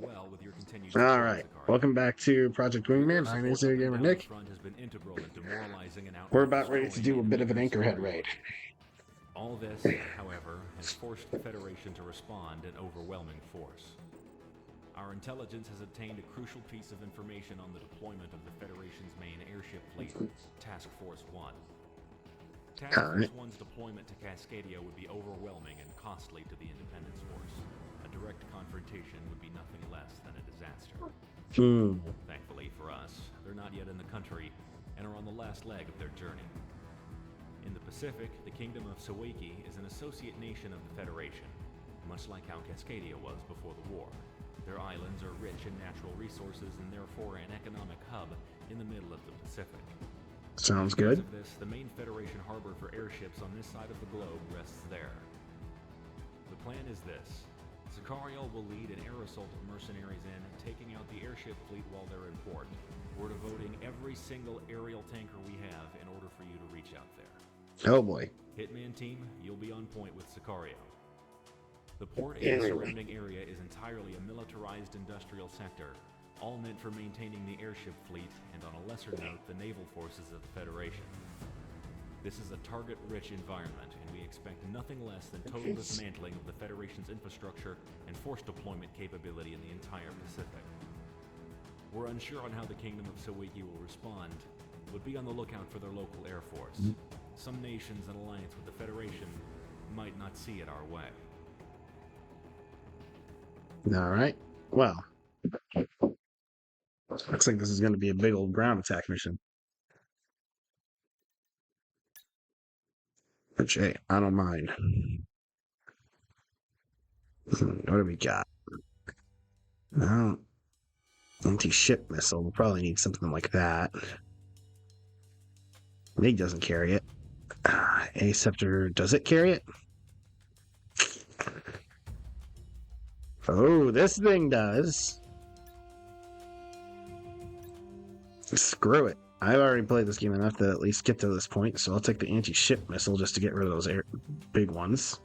well with your continued All right, welcome back to Project Wingman. I'm Insider Gamer Nick. We're about ready to do a bit of an Anchorhead raid. All this, however, has forced the Federation to respond in overwhelming force. Our intelligence has obtained a crucial piece of information on the deployment of the Federation's main airship fleet, Task Force 1. Task Force 1's deployment to Cascadia would be overwhelming and costly to the Independence Force. A direct confrontation would be nothing less than a disaster. Thankfully for us, they're not yet in the country and are on the last leg of their journey. In the Pacific, the Kingdom of Sawaiki is an associate nation of the Federation, much like how Cascadia was before the war. Their islands are rich in natural resources and therefore an economic hub in the middle of the Pacific. Sounds good. Because of this, the main Federation harbor for airships on this side of the globe rests there. The plan is this. Sicario will lead an air assault of mercenaries in, taking out the airship fleet while they're in port. We're devoting every single aerial tanker we have in order for you to reach out there. Oh boy. Hitman team, you'll be on point with Sicario. The port and surrounding area is entirely a militarized industrial sector, all meant for maintaining the airship fleet and, on a lesser note, the naval forces of the Federation. This is a target-rich environment, and we expect nothing less than total dismantling of the Federation's infrastructure and force deployment capability in the entire Pacific. We're unsure on how the Kingdom of Sawaiki will respond, but be on the lookout for their local air force. Some nations in alliance with the Federation might not see it our way. All right. Well, looks like this is going to be a big old ground attack mission. Which, hey, I don't mind. What do we got? Anti-ship missile. We'll probably need something like that. MiG doesn't carry it. A-Scepter, does it carry it? Oh, this thing does. Screw it. I've already played this game enough to at least get to this point, so I'll take the anti-ship missile just to get rid of those big ones.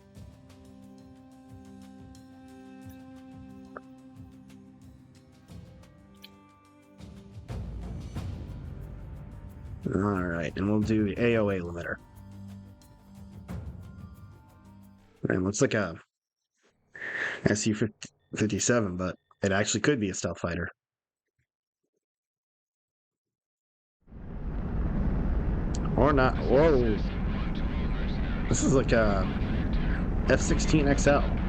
Alright, and we'll do the AOA limiter. And looks like a SU-57, but it actually could be a stealth fighter. Or not. Whoa. This is like a F-16XL.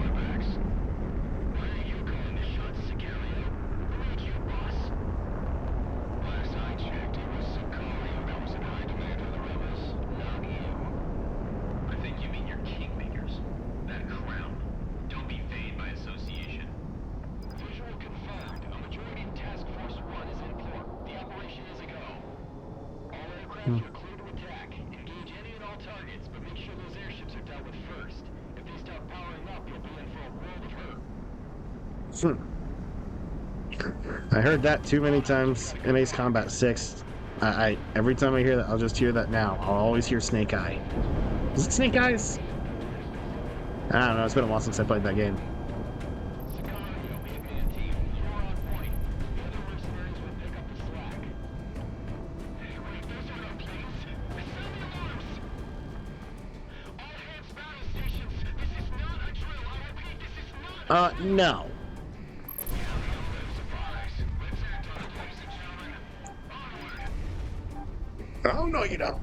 I heard that too many times in Ace Combat 6. Every time I hear that, I'll just hear that now. I'll always hear Snake Eye. Is it Snake Eyes? I don't know, it's been a while since I played that game. No. Oh, no, you don't.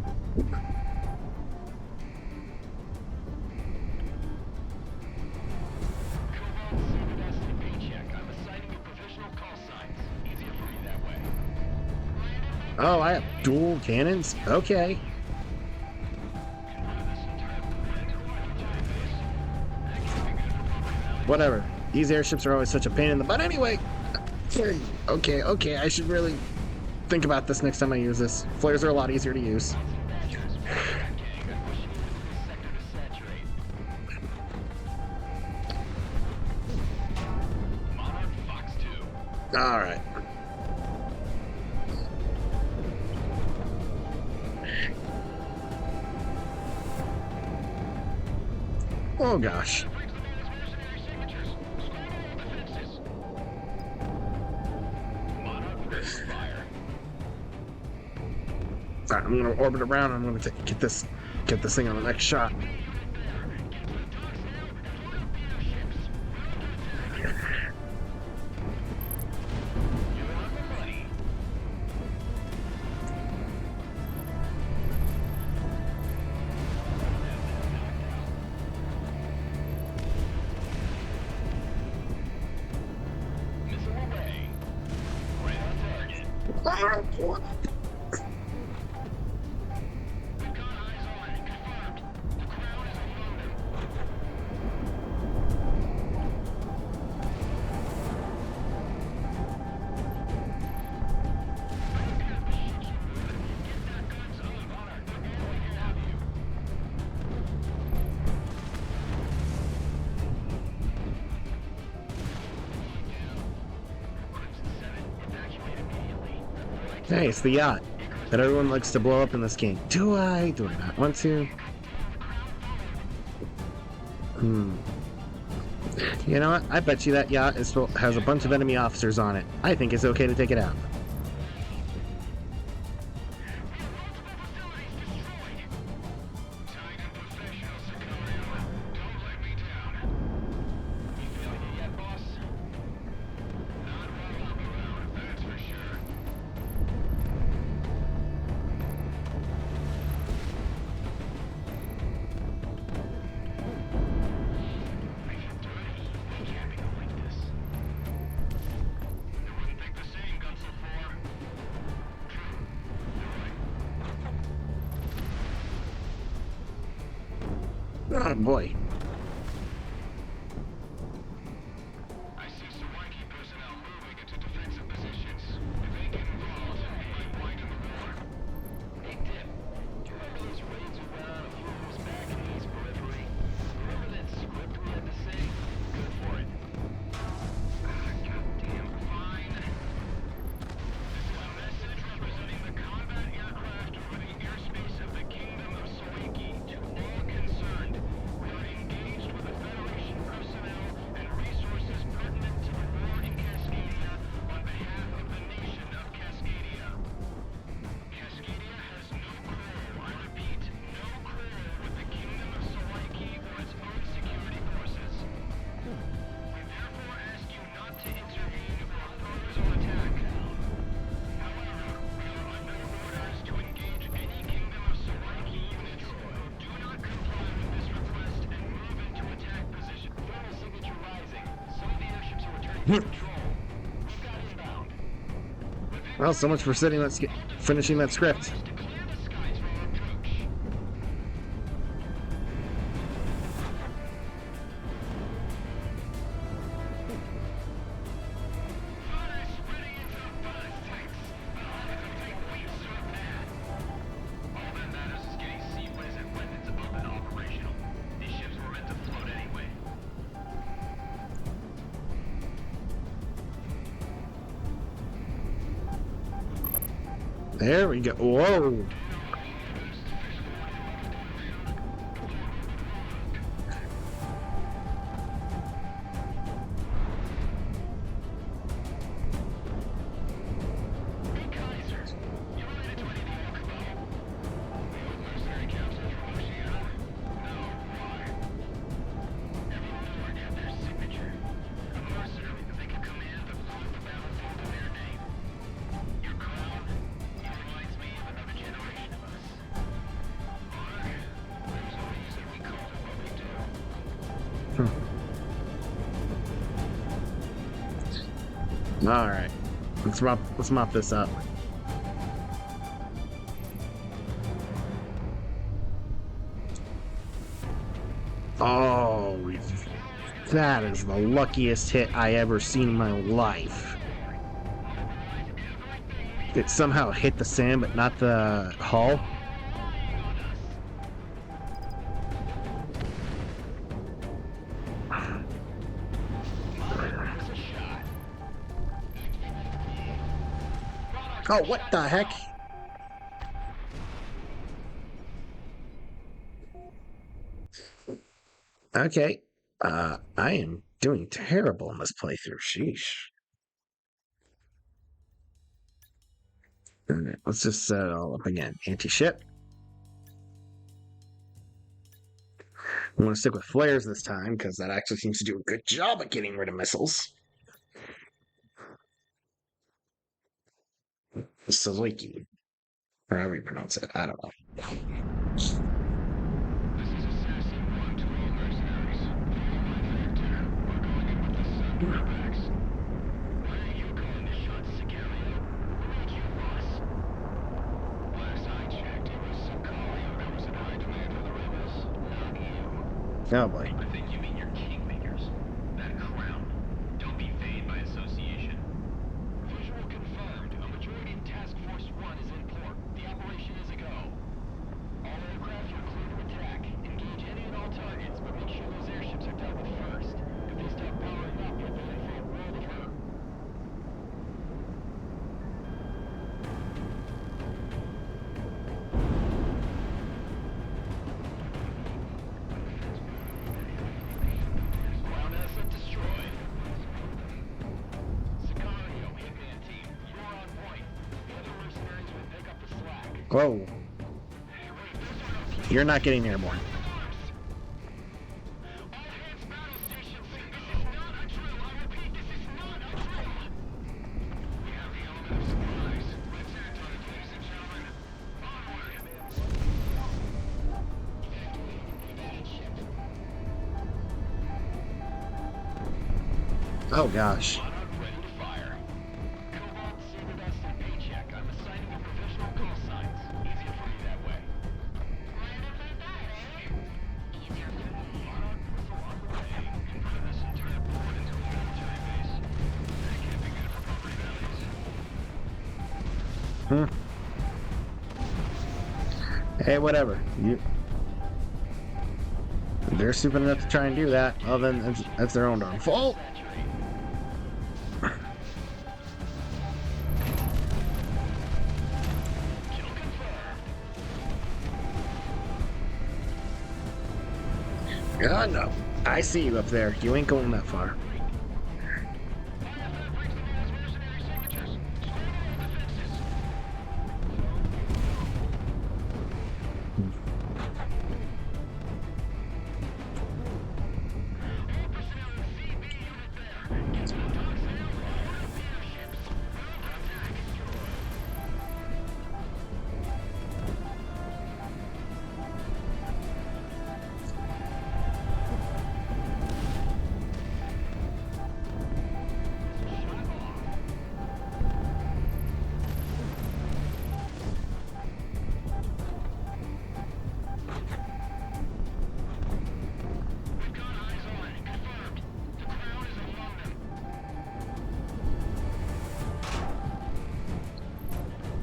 Oh, I have dual cannons? Okay. Whatever. These airships are always such a pain in the butt anyway. Okay, I should really think about this next time I use this. Flares are a lot easier to use. Alright. Oh gosh. Alright, I'm gonna orbit around. I'm gonna get this thing on the next shot. Hey, it's the yacht that everyone likes to blow up in this game. Do I not want to? You know what? I bet you that yacht has a bunch of enemy officers on it. I think it's okay to take it out. Oh boy. Well, so much for finishing that script. There we go. Whoa. All right, let's mop this up. Oh, that is the luckiest hit I ever seen in my life. It somehow hit the sand, but not the hull. Oh, what the heck? Okay. I am doing terrible in this playthrough. Sheesh. Alright, let's just set it all up again. Anti-ship. I'm going to stick with flares this time because that actually seems to do a good job at getting rid of missiles. Suzuki. Or however you pronounce it. I don't know. This is Assassin 1 to all mercenaries. Victor, we're going in with the sun drawbacks. Why are you calling the shots, Sicario? Who made you boss? Last I checked, it was Sicario that was in high demand for the rebels, not you. Oh boy. I think you mean your kingmakers. That crown. Don't be vain by association. Visual confirmed. A majority of Task Force 1 is in port. The operation is a go. All aircraft are clear to attack. Engage any and all targets, but make sure those airships are dealt with first. If they start powering up, you're in for a world of hurt. Ground asset destroyed. Sicario, Wingman team, you're on point. The other mercenaries will pick up the slack. Whoa. Hey, wait, those are You're not getting airborne. all hands battle stations. This is not a drill. I repeat, this is not a drill. We have the element of surprise. Let's act on it, ladies and gentlemen. Oh gosh. Onward. Ready to fire. Cobalt, Saber Dust, and Paycheck. I'm assigning you provisional call signs. Easier for me that way. Mind if I die, eh? Easier for me. Monarch missile on the way. And turn this entire port into a military base. That can't be good for property values. Hey, whatever. They're stupid enough to try and do that. Well, then that's their own darn fault. Kill confirmed. God, no. I see you up there. You ain't going that far. Fire breaks the man's mercenary signatures. Screw all defenses. All personnel in CB unit there. Get to the docks and over all the theater ships. Attack. Shot off. We've got eyes on it. Confirmed. The crown is among them.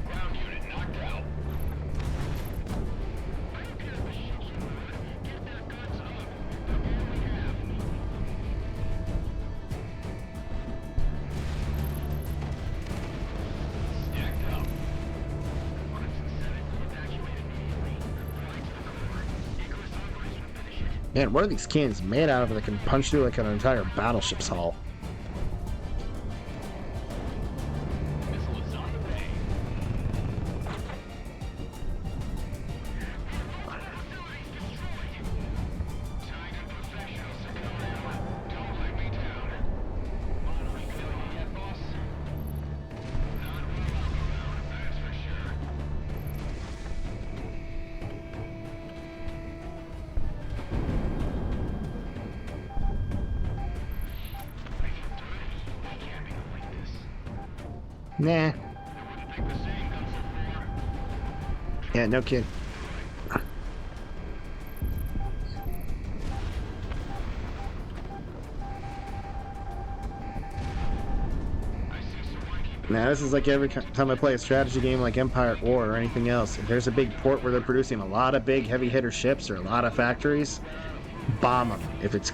Ground unit knocked out. I don't care if the ships are moving. Get their guns up. They're all we have. Stacked up. 107 evacuate immediately. Right to the core. Egress onwards to finish it. Man, what are these cannons made out of that can punch through like an entire battleship's hull? Missile is on the way. Facilities destroyed. Tied and professional, Sicario. Don't let me down. Monarch feeling it yet, boss? Not while I'm around, that's for sure. I feel dirty. I can't be like this. Nah. Who would have picked the same guns before? Yeah, no kid. I see Swanky. Now, this is like every time I play a strategy game like Empire at War or anything else. If there's a big port where they're producing a lot of big heavy hitter ships or a lot of factories, bomb them. If it's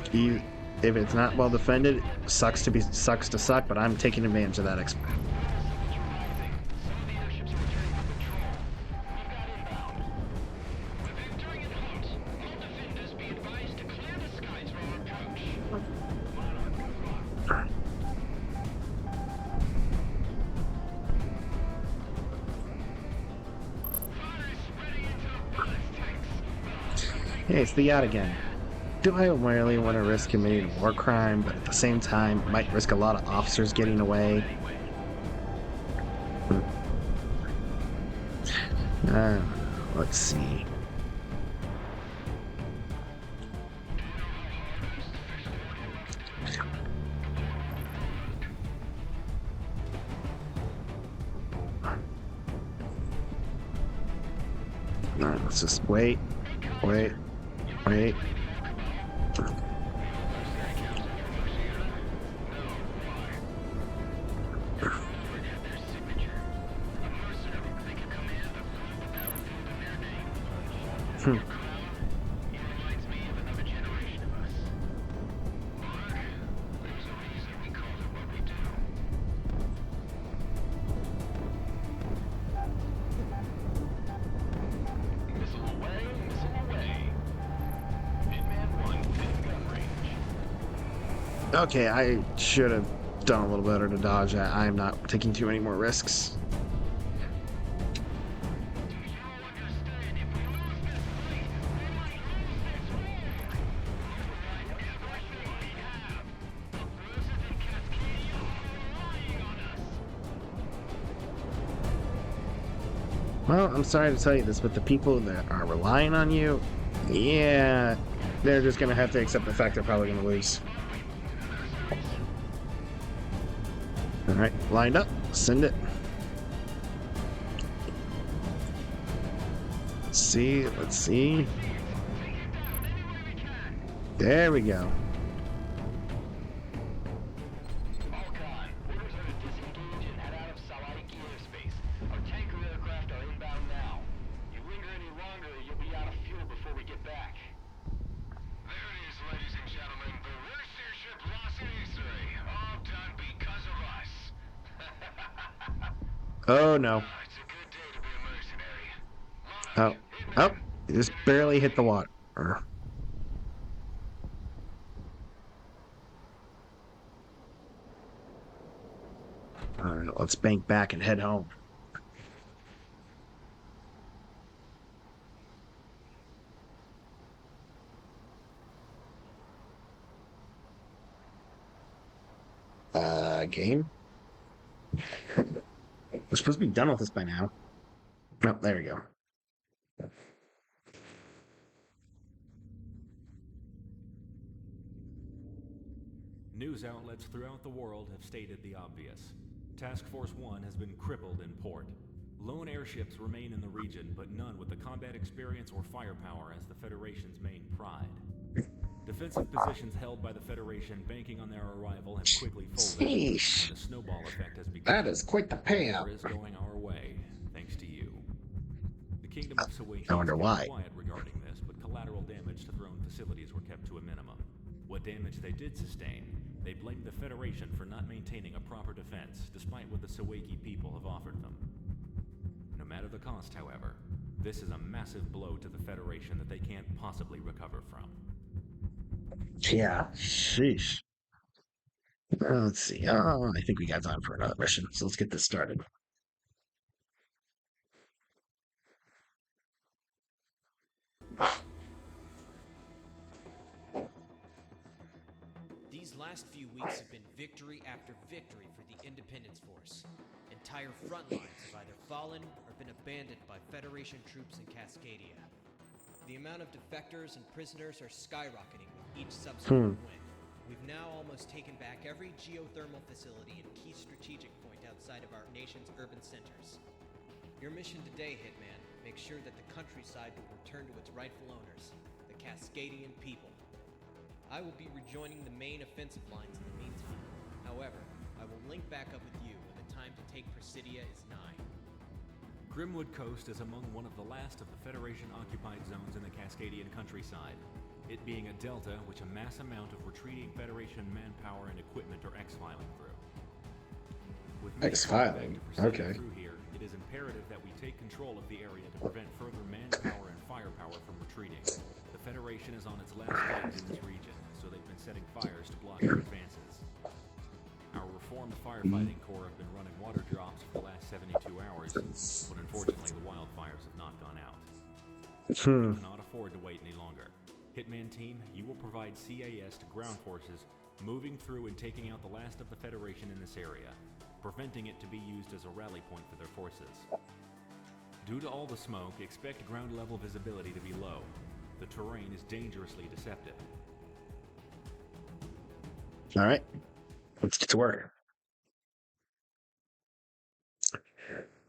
not well defended, sucks to suck. But I'm taking advantage of that. Rising. Some of the airships are returning for patrol. We've got inbound. With entering in hot, all defenders be advised to clear the skies for our approach. Monarch, good luck. Hey, it's the yacht again. Do I really want to risk committing a war crime, but at the same time, might risk a lot of officers getting away? Uh, let's see. Alright, let's just wait. Wait. Hmm. Okay, I should have done a little better to dodge that. I am not taking too many more risks. Well, I'm sorry to tell you this, but the people that are relying on you, yeah, they're just going to have to accept the fact they're probably going to lose. All right, lined up, send it. Let's see. There we go. Oh no. Oh, just barely hit the water. All right, let's bank back and head home. Game? We're supposed to be done with this by now. Oh, there we go. News outlets throughout the world have stated the obvious. Task Force 1 has been crippled in port. Lone airships remain in the region, but none with the combat experience or firepower as the Federation's main pride. Defensive positions held by the Federation banking on their arrival have quickly folded, Sheesh. and the snowball effect has begun. That is quite the payout. War is going our way, thanks to you. The Kingdom of Sawaiki I wonder has why. kept quiet regarding this, but collateral damage to throne facilities were kept to a minimum. What damage they did sustain, they blamed the Federation for not maintaining a proper defense, despite what the Sawaiki people have offered them. No matter the cost, however, this is a massive blow to the Federation that they can't possibly recover from. Yeah, sheesh. Let's see. Oh, I think we got time for another mission, so let's get this started. These last few weeks have been victory after victory for the Independence Force. Entire front lines have either fallen or been abandoned by Federation troops in Cascadia. The amount of defectors and prisoners are skyrocketing with each subsequent win. We've now almost taken back every geothermal facility and key strategic point outside of our nation's urban centers. Your mission today, Hitman, make sure that the countryside will return to its rightful owners, the Cascadian people. I will be rejoining the main offensive lines in the meantime. However, I will link back up with you when the time to take Presidia is nigh. Grimwood Coast is among one of the last of the Federation-occupied zones in the Cascadian countryside, it being a delta which a mass amount of retreating Federation manpower and equipment are exfiling through. With Exfiling? Okay. Through here, it is imperative that we take control of the area to prevent further manpower and firepower from retreating. The Federation is on its last legs in this region, so they've been setting fires to block our advances. Our reformed firefighting corps have been running water drops for the last 72 hours, but unfortunately the wildfires have not gone out. We cannot afford to wait any longer. Hitman Team, you will provide CAS to ground forces, moving through and taking out the last of the Federation in this area, preventing it to be used as a rally point for their forces. Due to all the smoke, expect ground level visibility to be low. The terrain is dangerously deceptive. All right, let's get to work.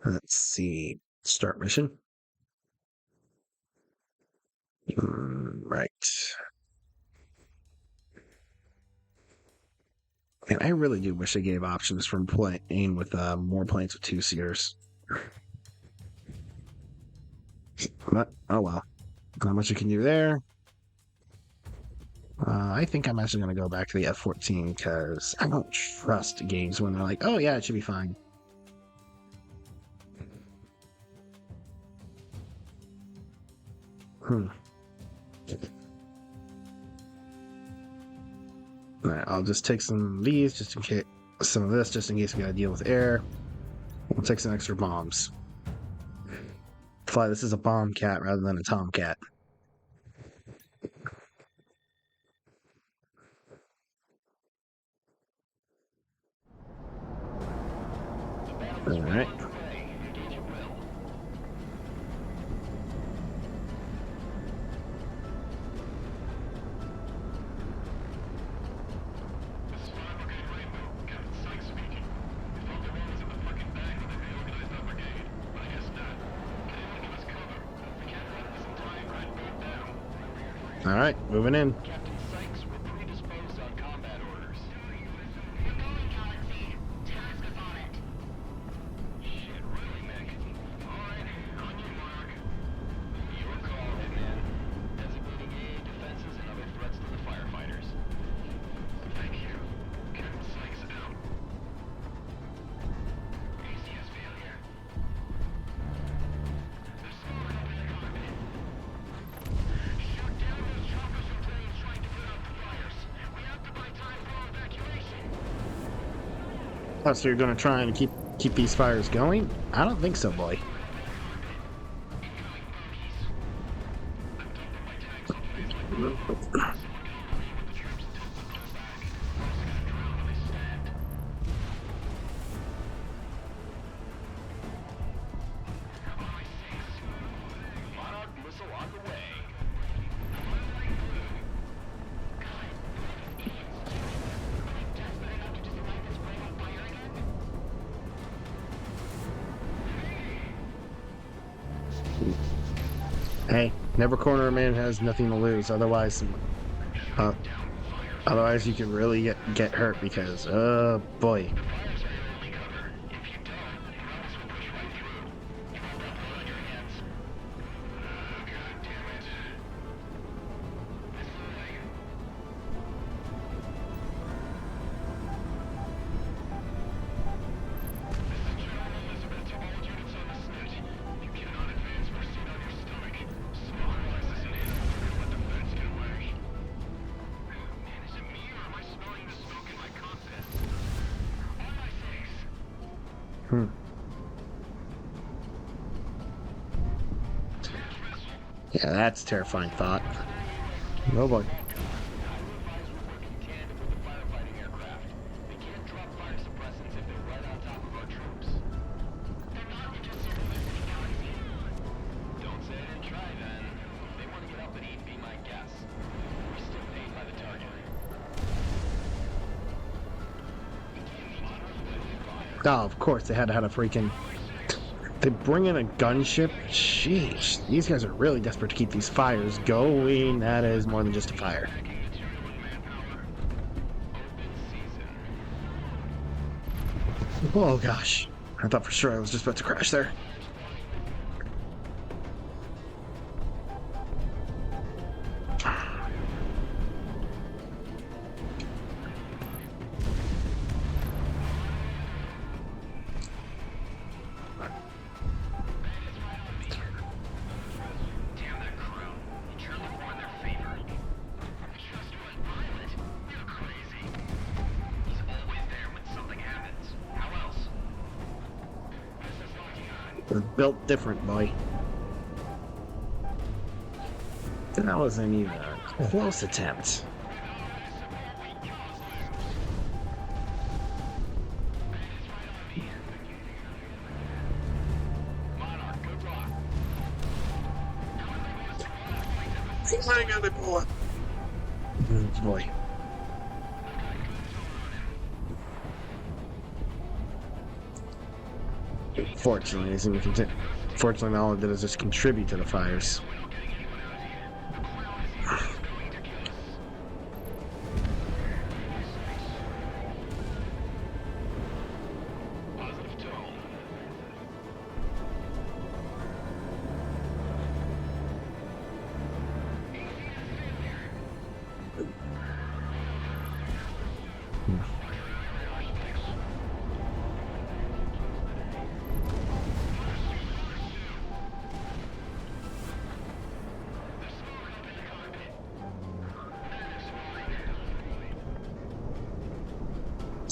Let's see. Start mission. Right. And I really do wish they gave options from playing with more planes with two-seaters. But, oh well. Not much you can do there. I think I'm actually going to go back to the F-14 because I don't trust games when they're like, oh yeah, it should be fine. Alright, I'll just take some of these just in case, some of this just in case we gotta deal with air. We'll take some extra bombs. Fly, this is a bomb cat rather than a tomcat. Alright. Alright, moving in. Captain Sykes, we're predisposed on combat orders. We're going, Galaxy. Task us on it. Shit, really, Mick? Alright, on your mark. Your call, Hitman. Designating AA defenses and other threats to the firefighters. Thank you. Captain Sykes out. ACS failure. There's someone up in the cockpit. Shut down those choppers and planes trying to put out the fires. We have to buy time for evacuation. Oh, so you're gonna try and keep these fires going? I don't think so, boy. Monarch missile on the way. Desperate enough to just light this plane on fire again? Hey, never corner a man who has nothing to lose. Otherwise you could really get hurt because, boy. Fires are your only cover. If you don't, Rouse will push right through. You've all got blood on your hands. God damn it. This way. This is General Elizabeth to all units on the snoot. You cannot advance pursuit on your stomach. Small crisis in hand. Let the feds get away. Man, is it me or am I smelling the smoke in my cockpit? On my six. Yeah, that's a terrifying thought. Oh boy. I advise we work in tandem with the firefighting aircraft. They can't drop fire suppressants if they're right on top of our troops. They're not interested in listening, Galaxy. Don't say I didn't try then. If they want to get up and eat, be my guest. We're still paid by the target. Oh, of course they had to have a freaking. They bring in a gunship. Sheesh, these guys are really desperate to keep these fires going. That is more than just a fire. Packing material and manpower. Open season. Oh gosh, I thought for sure I was just about to crash there. Damn that crew. You turned the war in their favor. Just one pilot? You're crazy. He's always there when something happens. How else? This is locking on. They're built different, boy. That wasn't even. Close attempt. Hang on the bullet. Boy. Fortunately, all it did is just contribute to the fires.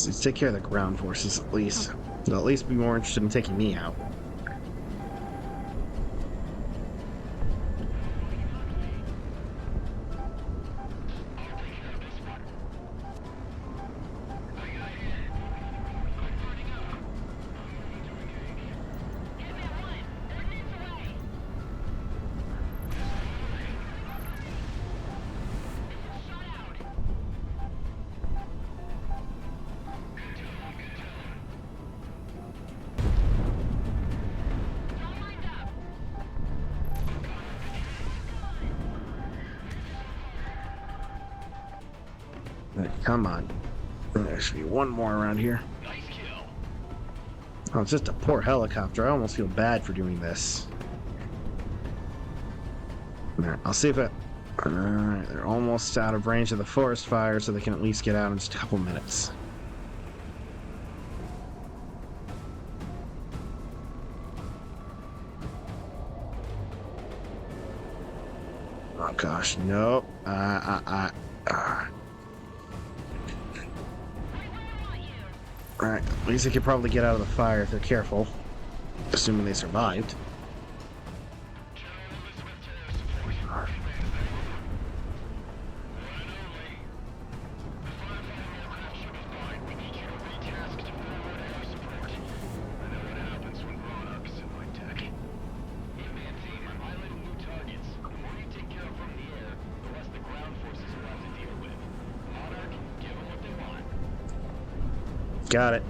Let's take care of the ground forces at least. They'll at least be more interested in taking me out. Come on. There should be one more around here. Oh, it's just a poor helicopter. I almost feel bad for doing this. Alright, I'll see if it... Alright, they're almost out of range of the forest fire, so they can at least get out in just a couple minutes. Oh gosh, nope. Alright, at least they could probably get out of the fire if they're careful. Assuming they survived. Got it.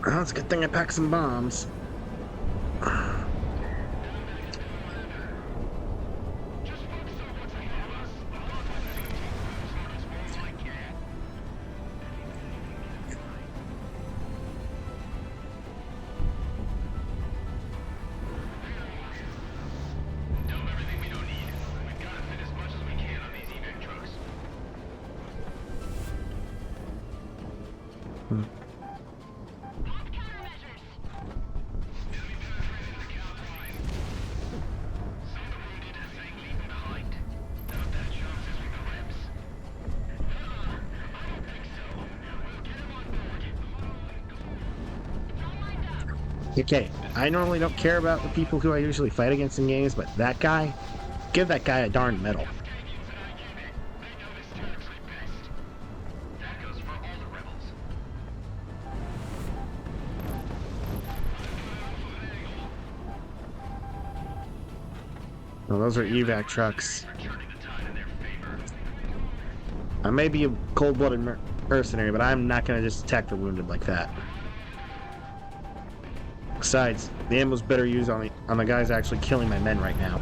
Well, it's a good thing I packed some bombs. Okay, I normally don't care about the people who I usually fight against in games, but that guy, give that guy a darn medal. Well, those are evac trucks. I may be a cold-blooded mercenary, but I'm not going to just attack the wounded like that. Besides, the ammo's better used on the guys actually killing my men right now.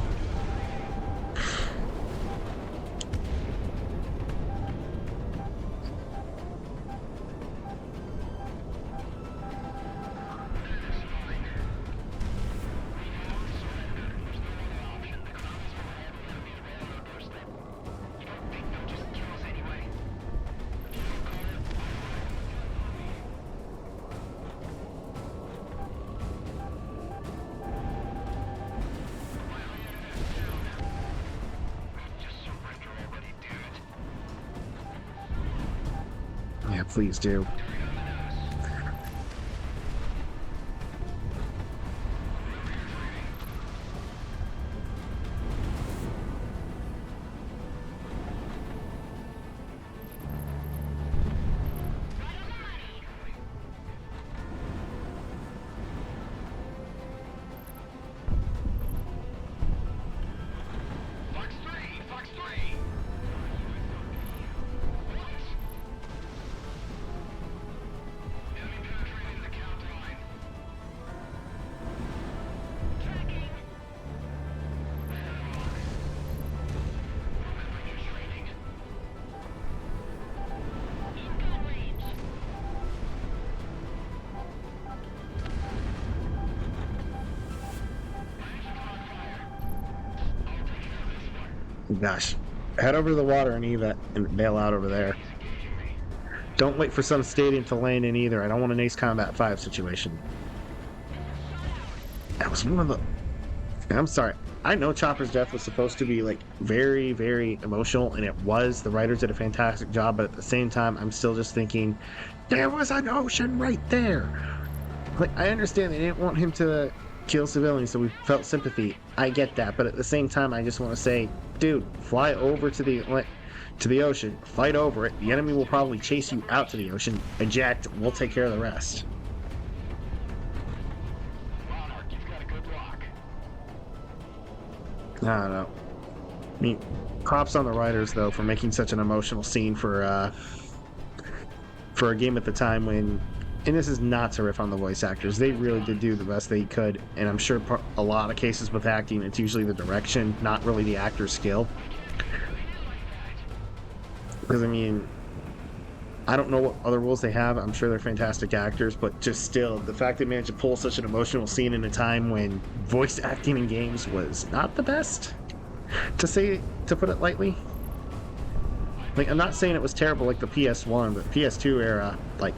Yeah, please do. Gosh. Head over to the water and Eva and bail out over there. Don't wait for some stadium to land in either. I don't want an Ace Combat 5 situation. That was one of the... I'm sorry. I know Chopper's death was supposed to be, like, very, very emotional, and it was. The writers did a fantastic job, but at the same time, I'm still just thinking, there was an ocean right there. Like, I understand they didn't want him to kill civilians, so we felt sympathy. I get that, but at the same time, I just want to say, dude, fly over to the ocean, fight over it. The enemy will probably chase you out to the ocean. Eject. We'll take care of the rest. Monarch, you've got a good lock. I don't know. I mean, props on the writers though for making such an emotional scene for a game at the time when, and this is not to riff on the voice actors, they really did do the best they could, and I'm sure a lot of cases with acting, it's usually the direction, not really the actor's skill. Because I mean, I don't know what other roles they have. I'm sure they're fantastic actors, but just still, the fact they managed to pull such an emotional scene in a time when voice acting in games was not the best, to put it lightly. Like, I'm not saying it was terrible like the PS1, but PS2 era, like,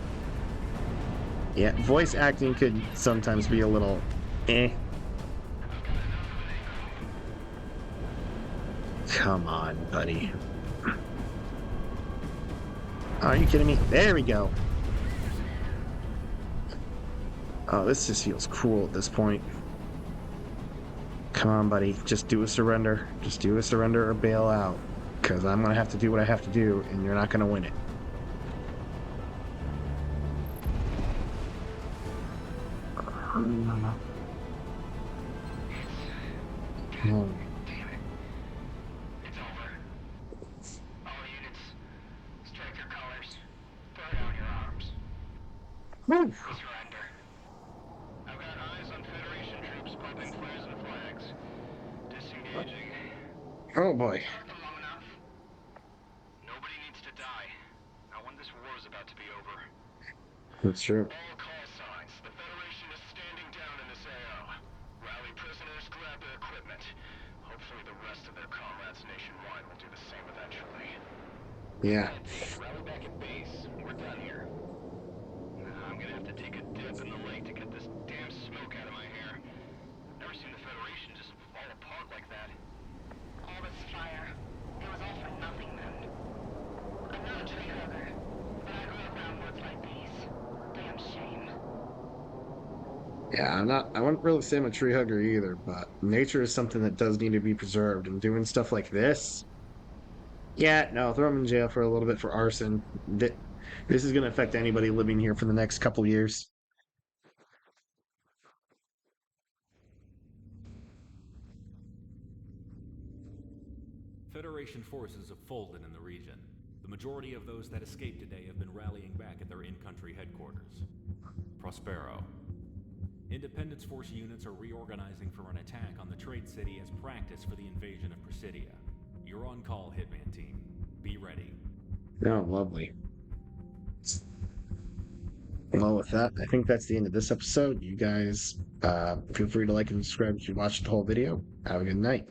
yeah, voice acting could sometimes be a little eh. Come on, buddy. Are you kidding me? There we go. Oh, this just feels cool at this point. Come on, buddy. Just do a surrender. Just do a surrender or bail out. Because I'm going to have to do what I have to do, and you're not going to win it. Oh. Damn it. It's over. All units, strike your colors. Throw down your arms. Woo. Surrender. I've got eyes on Federation troops popping flares and flags. Disengaging. Oh, boy. Left them long enough. Nobody needs to die. Not when this war is about to be over. That's true. All call signs. The Federation is standing down in this AO. Rally prisoners, grab their equipment. Hopefully the rest of their comrades nationwide will do the same eventually. Yeah. Rally back at base. We're done here. I'm gonna have to take a dip in the lake to get this damn smoke out of my hair. Never seen the Federation just fall apart like that. All this fire. It was all for nothing then. I'm not a tree hugger, but I grew up around woods like these. Damn shame. Yeah, I wouldn't really say I'm a tree hugger either, but nature is something that does need to be preserved, and doing stuff like this, yeah, no, throw him in jail for a little bit for arson. This is going to affect anybody living here for the next couple years. Federation forces have folded in the region. The majority of those that escaped today have been rallying back at their in-country headquarters. Prospero. Independence Force units are reorganizing for an attack on the trade city as practice for the invasion of Presidia. You're on call, Hitman team. Be ready. Oh, lovely. Well, with that, I think that's the end of this episode. You guys, feel free to like and subscribe if you watched the whole video. Have a good night.